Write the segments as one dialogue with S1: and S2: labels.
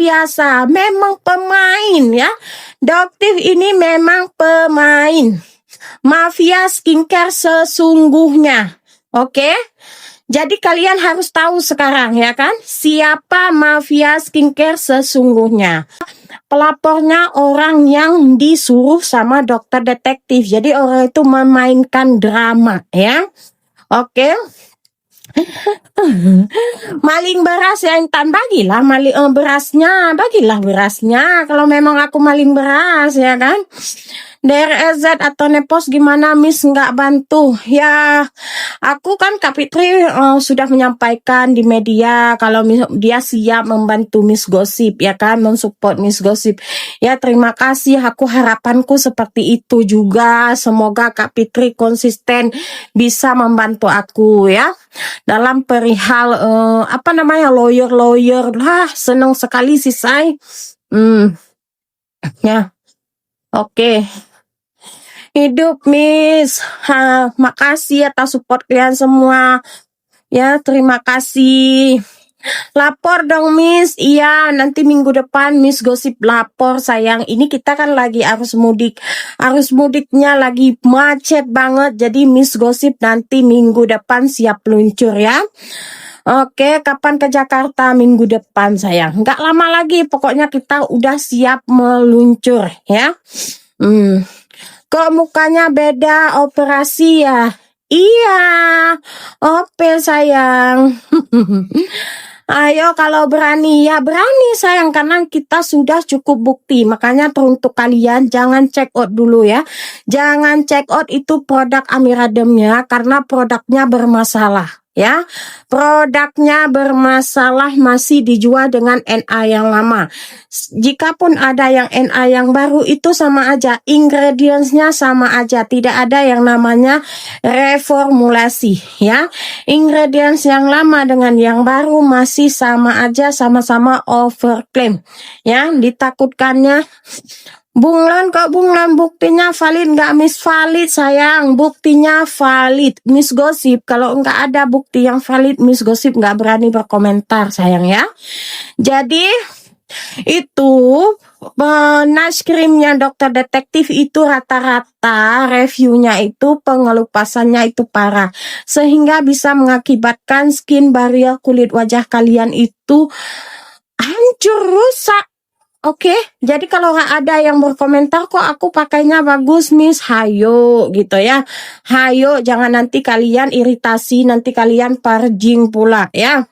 S1: biasa, memang pemain ya. Doktif ini memang pemain. Mafia skincare sesungguhnya. Oke? Jadi kalian harus tahu sekarang ya kan, siapa mafia skincare sesungguhnya. Pelapornya orang yang disuruh sama dokter detektif. Jadi orang itu memainkan drama ya. Oke. Maling beras ya Intan, bagilah bagilah berasnya kalau memang aku maling beras ya kan. DRZ atau Nepos gimana Miss nggak bantu ya. Aku kan Kak Fitri sudah menyampaikan di media kalau dia siap membantu Miss Gosip ya kan, mensupport Miss Gosip ya. Terima kasih, aku harapanku seperti itu juga. Semoga Kak Fitri konsisten bisa membantu aku ya dalam perihal lawyer lah. Senang sekali sih saya ya. Oke. Hidup Miss, makasih atas support kalian semua ya, terima kasih. Lapor dong Miss. Iya, nanti minggu depan Miss Gosip lapor sayang. Ini kita kan lagi arus mudik. Arus mudiknya lagi macet banget. Jadi Miss Gosip nanti minggu depan siap luncur ya. Oke, kapan ke Jakarta? Minggu depan sayang. Nggak lama lagi, pokoknya kita udah siap meluncur ya. Kok mukanya beda operasi ya? Iya, ope sayang. Ayo kalau berani ya berani sayang, karena kita sudah cukup bukti. Makanya untuk kalian jangan check out dulu ya. Jangan check out itu produk Amirademnya karena produknya bermasalah ya. Produknya bermasalah, masih dijual dengan NA yang lama. Jikapun ada yang NA yang baru itu sama aja, ingredientsnya sama aja, tidak ada yang namanya reformulasi ya. Ingredients yang lama dengan yang baru masih sama aja, sama-sama overclaim ya. Ditakutkannya Bunglan kok Bunglan, buktinya valid nggak Miss? Valid sayang, buktinya valid Miss Gosip. Kalau nggak ada bukti yang valid Miss Gosip nggak berani berkomentar sayang ya. Jadi itu nice creamnya dokter detektif itu rata-rata reviewnya itu pengelupasannya itu parah, sehingga bisa mengakibatkan skin barrier kulit wajah kalian itu hancur, rusak. Oke, jadi kalau ada yang berkomentar kok aku pakainya bagus Miss, hayo gitu ya. Hayo, jangan nanti kalian iritasi, nanti kalian parjing pula ya.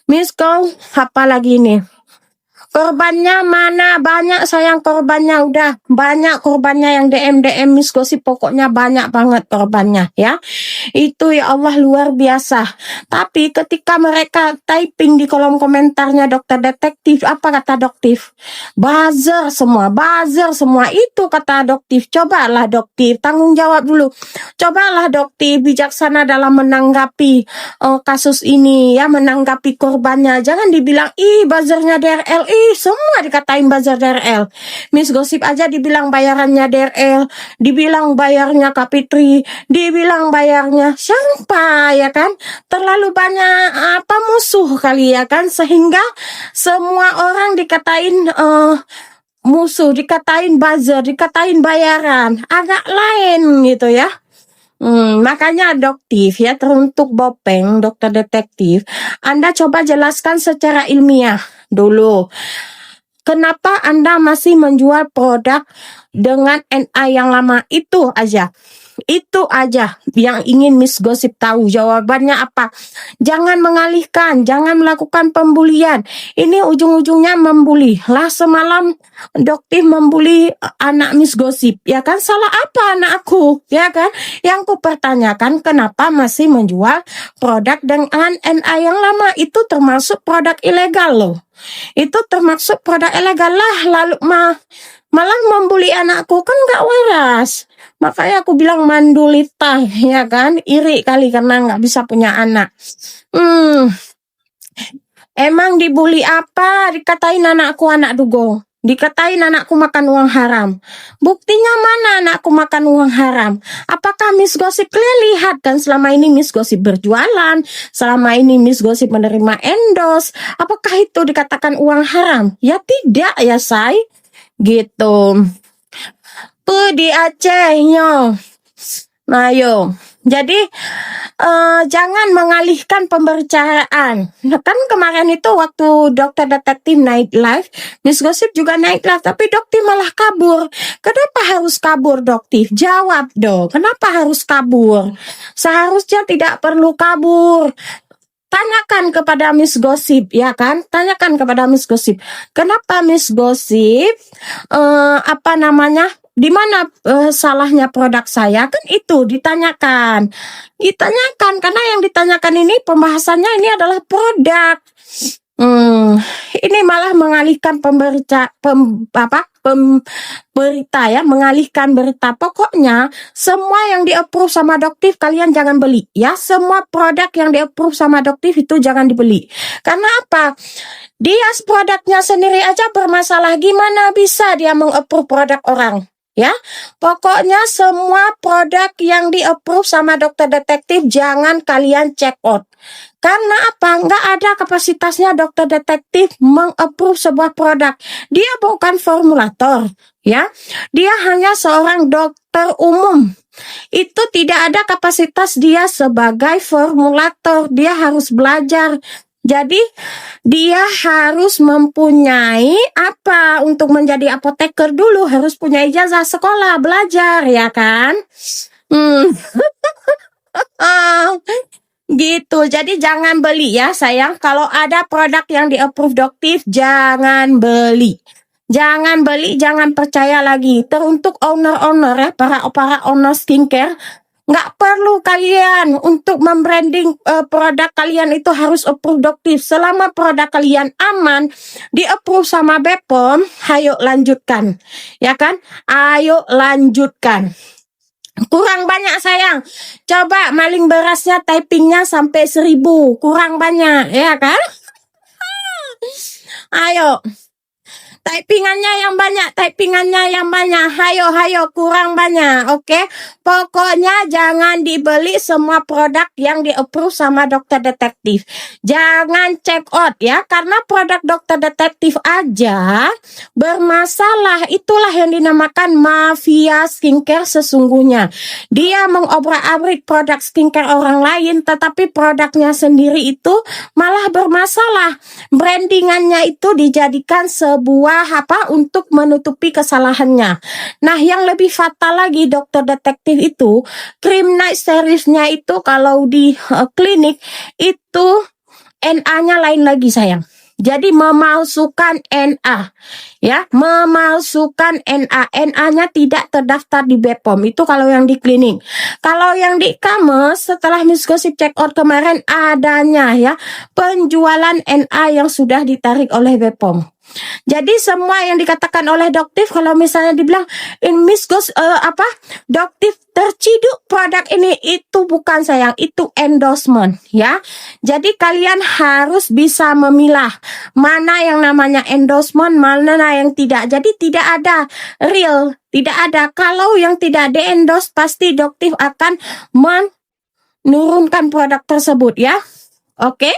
S1: Miss kau apa lagi nih? Korbannya mana? Banyak sayang korbannya, udah banyak korbannya yang DM Miss Gosip, pokoknya banyak banget korbannya ya. Itu ya Allah luar biasa. Tapi ketika mereka typing di kolom komentarnya dokter detektif, apa kata doktif? Buzzer semua itu kata doktif. Cobalah doktif tanggung jawab dulu. Cobalah doktif bijaksana dalam menanggapi kasus ini ya, menanggapi korbannya. Jangan dibilang ih buzzernya DRL, semua dikatain buzzer DRL. Miss Gosip aja dibilang bayarannya DRL, dibilang bayarnya Kak Fitri, dibilang bayarnya siapa ya kan. Terlalu banyak musuh kali ya kan, sehingga semua orang dikatain musuh, dikatain buzzer, dikatain bayaran, agak lain gitu ya. Makanya doktif ya, teruntuk Bopeng dokter detektif, Anda coba jelaskan secara ilmiah dulu. Kenapa Anda masih menjual produk dengan NA yang lama? Itu aja yang ingin Miss Gosip tahu. Jawabannya apa? Jangan mengalihkan, jangan melakukan pembulian. Ini ujung-ujungnya membuli. Lah semalam dokter membuli anak Miss Gosip, ya kan? Salah apa anak aku, ya kan? Yang ku pertanyakan, kenapa masih menjual produk dengan NA yang lama? Itu termasuk produk ilegal loh. Itu termasuk produk ilegal lah. Lalu malah membuli anakku, kan nggak waras. Makanya aku bilang mandulita ya kan, iri kali karena nggak bisa punya anak. Emang dibully apa? Dikatain anakku anak dugo. Dikatain anakku makan uang haram. Buktinya mana anakku makan uang haram? Apakah Miss Gosip kalian lihat kan selama ini Miss Gosip berjualan, selama ini Miss Gosip menerima endorse, apakah itu dikatakan uang haram? Ya tidak ya say, gitu. Di Acehnya. Nah yo, jadi jangan mengalihkan pembicaraan. Nah, kan kemarin itu waktu dokter detektif naik live, Miss Gosip juga naik live, tapi dokter malah kabur. Kenapa harus kabur dokter? Jawab dong, kenapa harus kabur? Seharusnya tidak perlu kabur. Tanyakan kepada Miss Gosip, ya kan? Tanyakan kepada Miss Gosip. Kenapa Miss Gosip di mana salahnya produk saya? Kan itu ditanyakan. Ditanyakan karena yang ditanyakan ini pembahasannya ini adalah produk. Ini malah mengalihkan berita ya, mengalihkan berita. Pokoknya semua yang di-approve sama Doktif kalian jangan beli ya. Semua produk yang di-approve sama Doktif itu jangan dibeli. Karena apa? Dia produknya sendiri aja bermasalah, gimana bisa dia meng-approve produk orang? Ya, pokoknya semua produk yang di-approve sama dokter detektif jangan kalian check out. Karena apa? Nggak ada kapasitasnya dokter detektif meng-approve sebuah produk. Dia bukan formulator, ya. Dia hanya seorang dokter umum. Itu tidak ada kapasitas dia sebagai formulator. Dia harus belajar. Jadi dia harus mempunyai apa untuk menjadi apoteker dulu, harus punya ijazah sekolah, belajar ya kan? Gitu. Jadi jangan beli ya sayang. Kalau ada produk yang di-approve Doktif jangan beli. Jangan beli, jangan percaya lagi. Teruntuk owner-owner ya, para owner skincare, nggak perlu kalian untuk membranding produk kalian itu harus approve Doktif. Selama produk kalian aman, di-approve sama BPOM, ayo lanjutkan. Ya kan? Ayo lanjutkan. Kurang banyak sayang. Coba maling berasnya typingnya sampai 1000. Kurang banyak, ya kan? Ayo. Typingannya yang banyak. Hayo, kurang banyak, oke? Pokoknya jangan dibeli semua produk yang di-approve sama dokter detektif. Jangan check out ya, karena produk dokter detektif aja bermasalah. Itulah yang dinamakan mafia skincare sesungguhnya. Dia mengobrak-abrik produk skincare orang lain, tetapi produknya sendiri itu malah bermasalah. Brandingannya itu dijadikan sebuah untuk menutupi kesalahannya. Nah, yang lebih fatal lagi dokter detektif itu, krim night series-nya itu kalau di klinik itu NA-nya lain lagi sayang. Jadi memalsukan NA, ya, memalsukan NA. NA-nya tidak terdaftar di BPOM. Itu kalau yang di klinik. Kalau yang di e-commerce, setelah Miss Gosip check out kemarin adanya ya penjualan NA yang sudah ditarik oleh BPOM. Jadi semua yang dikatakan oleh Doktif, kalau misalnya dibilang Miss Gos Doktif terciduk produk ini, itu bukan sayang, itu endorsement ya. Jadi kalian harus bisa memilah mana yang namanya endorsement, mana yang tidak. Jadi tidak ada real, tidak ada. Kalau yang tidak di-endorse pasti Doktif akan menurunkan produk tersebut ya. Oke?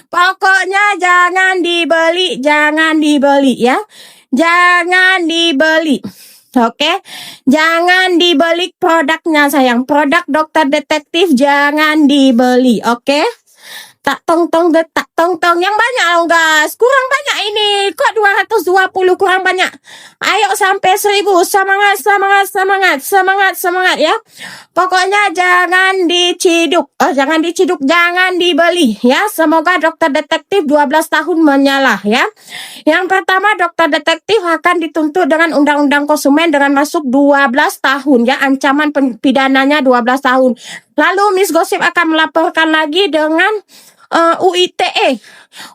S1: Pokoknya jangan dibeli ya. Jangan dibeli. Oke? Jangan dibeli produknya sayang. Produk dokter detektif jangan dibeli, oke? Tak tong yang banyak loh guys. Kurang banyak ini. Kok 220 kurang banyak. Ayo sampai 1000. Semangat ya. Pokoknya jangan diciduk. Jangan dibeli ya. Semoga dokter detektif 12 tahun menyalah ya. Yang pertama, dokter detektif akan dituntut dengan undang-undang konsumen dengan masuk 12 tahun ya. Ancaman pidananya 12 tahun. Lalu Miss Gosip akan melaporkan lagi dengan UITE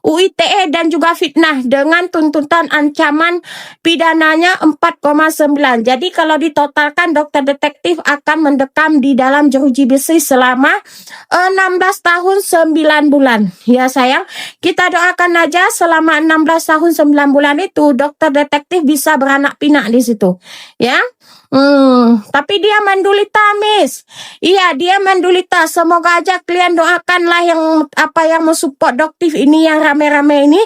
S1: UITE dan juga fitnah dengan tuntutan ancaman pidananya 4,9. Jadi kalau ditotalkan dokter detektif akan mendekam di dalam jeruji besi selama 16 tahun 9 bulan. Ya sayang, kita doakan aja selama 16 tahun 9 bulan itu dokter detektif bisa beranak pinak di situ. Ya. Tapi dia menderita, Miss. Iya, dia menderita. Semoga aja kalian doakanlah yang mensupport doktif ini yang rame-rame ini.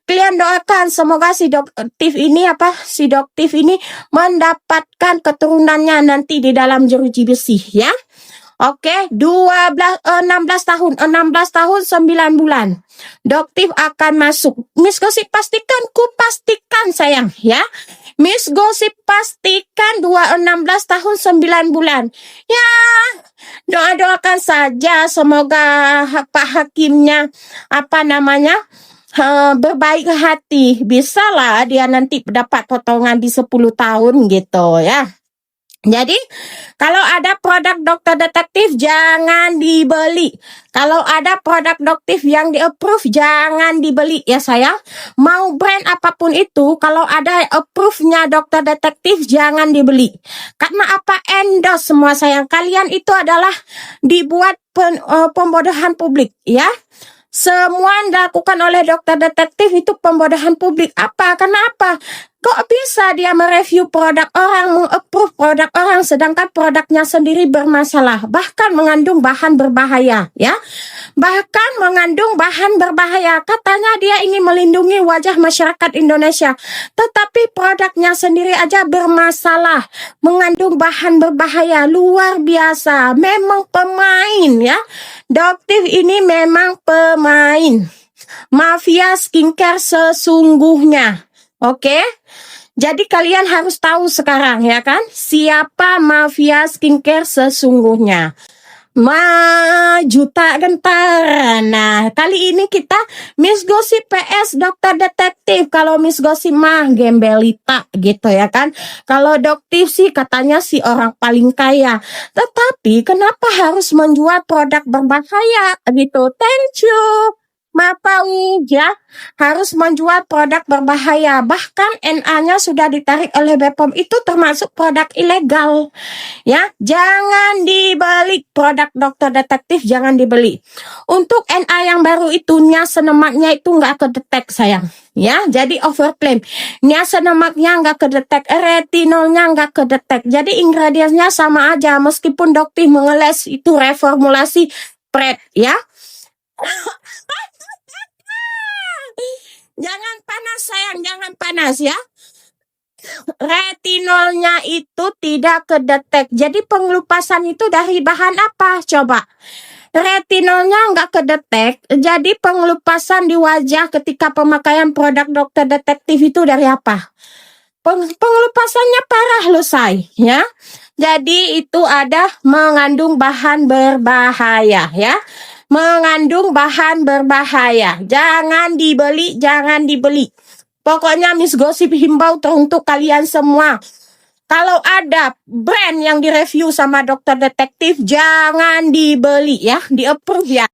S1: Kalian doakan semoga si doktif ini mendapatkan keturunannya nanti di dalam jeruji besi, ya. Oke, 16 tahun 9 bulan. Doktif akan masuk. Miss Gosip pastikan sayang, ya. Miss Gosip pastikan 16 tahun 9 bulan. Ya, doakan saja semoga Pak Hakimnya berbaik hati. Bisalah dia nanti dapat potongan di 10 tahun gitu, ya. Jadi, kalau ada produk dokter detektif jangan dibeli. Kalau ada produk doktif yang di-approve jangan dibeli ya sayang. Mau brand apapun itu, kalau ada approve-nya dokter detektif jangan dibeli. Karena apa? Endorse semua sayang. Kalian itu adalah dibuat pembodohan publik ya. Semua yang dilakukan oleh dokter detektif itu pembodohan publik. Kenapa? Kok bisa dia mereview produk orang, mengapprove produk orang, sedangkan produknya sendiri bermasalah, bahkan mengandung bahan berbahaya, ya? Bahkan mengandung bahan berbahaya. Katanya dia ingin melindungi wajah masyarakat Indonesia, tetapi produknya sendiri aja bermasalah, mengandung bahan berbahaya. Luar biasa, memang pemain, ya? Doktif ini memang pemain. Mafia skincare sesungguhnya. Oke? Jadi kalian harus tahu sekarang ya kan, siapa mafia skincare sesungguhnya. Juta Gentara. Nah, kali ini kita Miss Gosip PS dokter detektif. Kalau Miss Gosip mah gembelita gitu ya kan. Kalau doktif sih katanya si orang paling kaya. Tetapi kenapa harus menjual produk berbahaya gitu? Thank you. Ya, harus menjual produk berbahaya. Bahkan NA-nya sudah ditarik oleh BPOM, itu termasuk produk ilegal. Ya, jangan dibeli produk dokter detektif, jangan dibeli. Untuk NA yang baru itu niasenemaknya itu nggak kedetek sayang. Ya, jadi overclaim. Niasenemaknya nggak kedetek, retinolnya nggak kedetek. Jadi ingredientsnya sama aja, meskipun dokter mengeles itu reformulasi PrEP ya. Jangan panas sayang, jangan panas ya. Retinolnya itu tidak kedetek. Jadi pengelupasan itu dari bahan apa? Coba. Retinolnya nggak kedetek. Jadi pengelupasan di wajah ketika pemakaian produk dokter detektif itu dari apa? Pengelupasannya parah loh say, ya. Jadi itu ada mengandung bahan berbahaya ya. Mengandung bahan berbahaya. Jangan dibeli, jangan dibeli. Pokoknya Miss Gosip himbau untuk kalian semua. Kalau ada brand yang direview sama dokter detektif, jangan dibeli ya, di-approve ya.